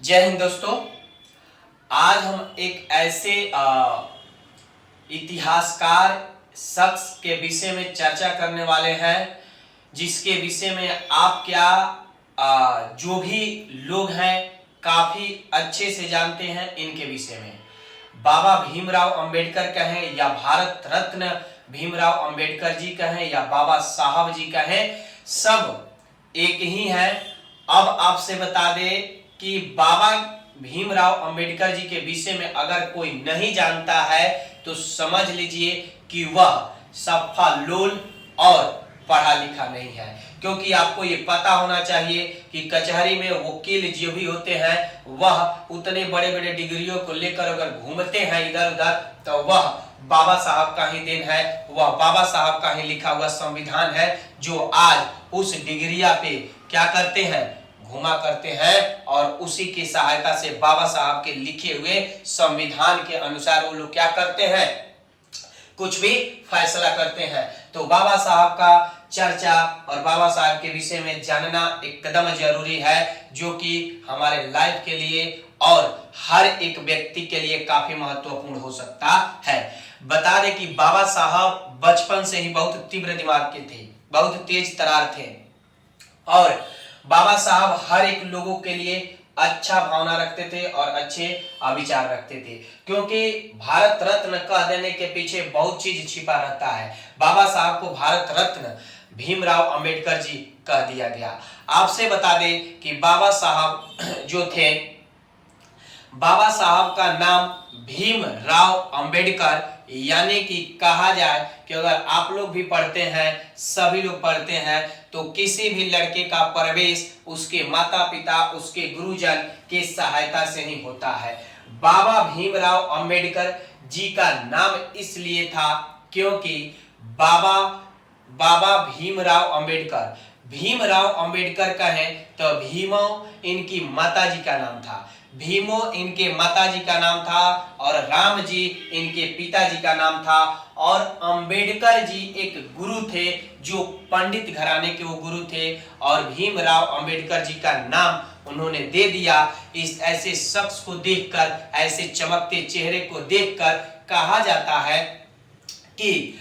जय हिंद दोस्तों। आज हम एक ऐसे इतिहासकार शख्स के विषय में चर्चा करने वाले हैं जिसके विषय में आप क्या जो भी लोग हैं काफी अच्छे से जानते हैं। इनके विषय में बाबा भीमराव अंबेडकर कहें या भारत रत्न भीमराव अंबेडकर जी कहें या बाबा साहब जी कहें, सब एक ही है। अब आपसे बता दें कि बाबा भीमराव अंबेडकर जी के विषय में अगर कोई नहीं जानता है तो समझ लीजिए कि वह सफ़ा लोल और पढ़ा लिखा नहीं है, क्योंकि आपको ये पता होना चाहिए कि कचहरी में वकील जो भी होते हैं वह उतने बड़े बड़े डिग्रियों को लेकर अगर घूमते हैं इधर उधर तो वह बाबा साहब का ही देन है, वह बाबा साहब का ही लिखा हुआ संविधान है जो आज उस डिग्रिया पे क्या करते हैं, घुमा करते हैं और उसी की सहायता से बाबा साहब के लिखे हुए संविधान के अनुसार वो लोग क्या करते हैं, कुछ भी फैसला करते हैं। तो बाबा साहब का चर्चा और बाबा साहब के विषय में जानना एकदम जरूरी है, जो कि हमारे लाइफ के लिए और हर एक व्यक्ति के लिए काफी महत्वपूर्ण हो सकता है। बता दें कि बाबा साहब बचपन से ही बहुत तीव्र दिमाग के थे, बहुत तेज तर्रार थे और बाबा साहब हर एक लोगों के लिए अच्छा भावना रखते थे और अच्छे विचार रखते थे, क्योंकि भारत रत्न कह देने के पीछे बहुत चीज छिपा रहता है। बाबा साहब को भारत रत्न भीमराव अंबेडकर जी कह दिया गया। आपसे बता दें कि बाबा साहब जो थे, बाबा साहब का नाम भीमराव अंबेडकर, यानी कि कहा जाए कि अगर आप लोग भी पढ़ते हैं, सभी लोग पढ़ते हैं, तो किसी भी लड़के का प्रवेश उसके माता पिता, उसके गुरुजन की सहायता से ही होता है। बाबा भीमराव अंबेडकर जी का नाम इसलिए था क्योंकि बाबा भीमराव अंबेडकर, भीमराव अंबेडकर कहें तो भीमो इनकी माताजी का नाम था, भीमो इनके माताजी का नाम था और राम जी इनके पिताजी का नाम था और अंबेडकर जी एक गुरु थे जो पंडित घराने के वो गुरु थे और भीमराव अंबेडकर जी का नाम उन्होंने दे दिया। इस ऐसे शख्स को देखकर, ऐसे चमकते चेहरे को देखकर कहा जाता है कि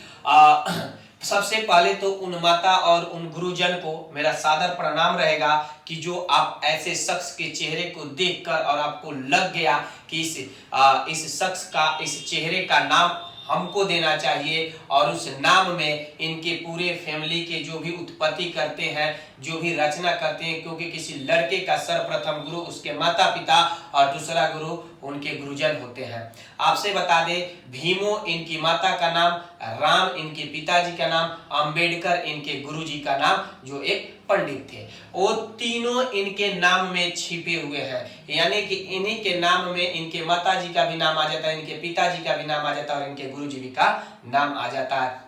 सबसे पहले तो उन माता और उन गुरुजन को मेरा सादर प्रणाम रहेगा कि जो आप ऐसे शख्स के चेहरे को देखकर और आपको लग गया कि इस शख्स का, इस चेहरे का नाम हमको देना चाहिए और उस नाम में इनके पूरे फैमिली के जो भी उत्पत्ति करते हैं, जो भी रचना करते हैं, क्योंकि किसी लड़के का सर्वप्रथम गुरु उसके माता पिता और दूसरा गुरु उनके गुरुजन होते हैं। आपसे बता दें, भीमो इनकी माता का नाम, राम इनके पिताजी का नाम, अंबेडकर इनके गुरुजी का नाम जो एक पंडित थे, वो तीनों इनके नाम में छिपे हुए हैं, यानी कि इन्हीं के नाम में इनके माताजी का भी नाम आ जाता है, इनके पिताजी का भी नाम आ जाता है और इनके गुरुजी भी का नाम आ जाता है।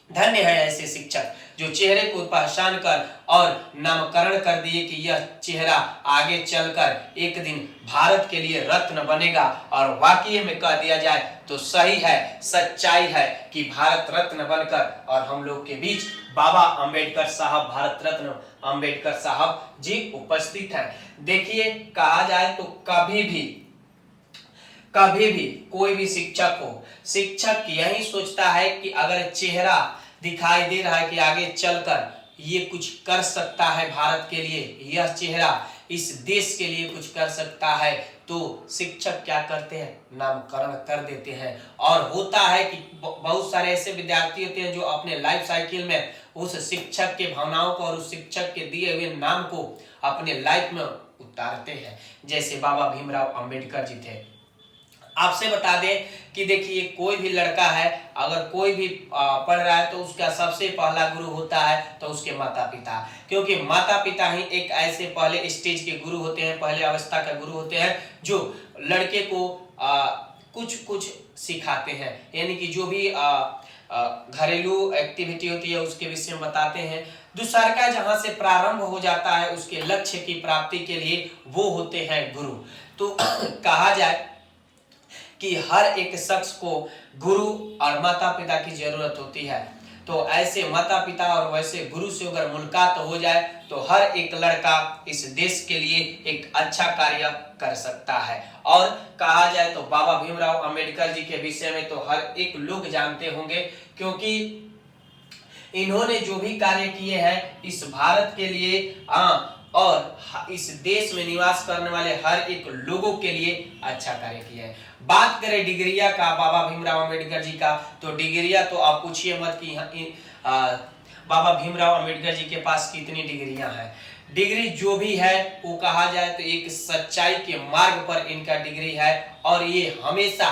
धन्य है ऐसे शिक्षक जो चेहरे को पहचान कर और नामकरण कर दिए कि यह चेहरा आगे चलकर एक दिन भारत के लिए रत्न बनेगा, और वाकई में कह दिया जाए तो सही है, सच्चाई है कि भारत रत्न बनकर और हम लोग के बीच बाबा अंबेडकर साहब, भारत रत्न अंबेडकर साहब जी उपस्थित हैं। देखिए, कहा जाए तो कभी भी कोई भी शिक्षक हो, शिक्षक यही सोचता है कि अगर चेहरा दिखाई दे रहा है कि आगे चलकर ये कुछ कर सकता है भारत के लिए, यह चेहरा इस देश के लिए कुछ कर सकता है, तो शिक्षक क्या करते हैं, नामकरण कर देते हैं। और होता है कि बहुत सारे ऐसे विद्यार्थी होते हैं जो अपने लाइफ साइकिल में उस शिक्षक के भावनाओं को और उस शिक्षक के दिए हुए नाम को अपने लाइफ में उतारते हैं, जैसे बाबा भीमराव अंबेडकर जी थे। आपसे बता दें कि देखिए, कोई भी लड़का है, अगर कोई भी पढ़ रहा है तो उसका सबसे पहला गुरु होता है तो उसके माता पिता, क्योंकि माता पिता ही एक ऐसे पहले स्टेज के गुरु होते हैं, पहले अवस्था के गुरु होते हैं जो लड़के को कुछ कुछ सिखाते हैं, यानी कि जो भी घरेलू एक्टिविटी होती है उसके विषय में बताते हैं। दूसरा का जहां से प्रारंभ हो जाता है उसके लक्ष्य की प्राप्ति के लिए, वो होते हैं गुरु। तो कहा जाए कि हर एक शख्स को गुरु और माता पिता की जरूरत होती है। तो ऐसे माता पिता और वैसे गुरु से अगर मुलाकात हो जाए तो हर एक लड़का इस देश के लिए एक अच्छा कार्य कर सकता है। और कहा जाए तो बाबा भीमराव अंबेडकर जी के विषय में तो हर एक लोग जानते होंगे, क्योंकि इन्होंने जो भी कार्य किए हैं इस भारत के लिए और इस देश में निवास करने वाले हर एक लोगों के लिए अच्छा कार्य किया है। बात करें डिग्रिया का बाबा भीमराव अंबेडकर जी का, तो डिग्रिया तो आप पूछिए मत कि बाबा भीमराव अंबेडकर जी के पास कितनी डिग्रियां हैं। डिग्री जो भी है वो कहा जाए तो एक सच्चाई के मार्ग पर इनका डिग्री है, और ये हमेशा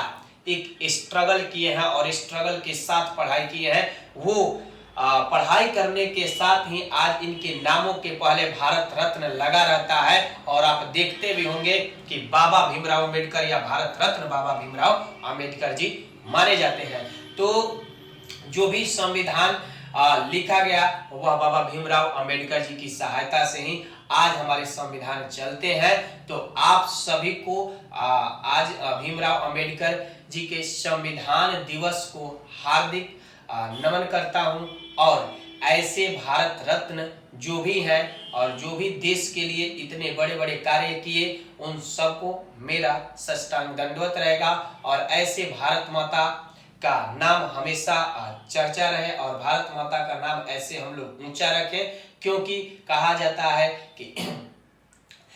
एक स्ट्रगल किए हैं और स्ट्रगल के साथ पढ़ाई किए हैं। वो पढ़ाई करने के साथ ही आज इनके नामों के पहले भारत रत्न लगा रहता है, और आप देखते भी होंगे कि बाबा भीमराव अंबेडकर या भारत रत्न बाबा भीमराव अंबेडकर जी माने जाते हैं। तो जो भी संविधान लिखा गया वह बाबा भीमराव अंबेडकर जी की सहायता से ही आज हमारे संविधान चलते हैं। तो आप सभी को आज भीमराव अंबेडकर जी के संविधान दिवस को हार्दिक नमन करता हूं, और ऐसे भारत रत्न जो भी हैं और जो भी देश के लिए इतने बड़े बड़े कार्य किए उन सबको मेरा साष्टांग दंडवत रहेगा, और ऐसे भारत माता का नाम हमेशा चर्चा रहे और भारत माता का नाम ऐसे हम लोग ऊंचा रखें, क्योंकि कहा जाता है कि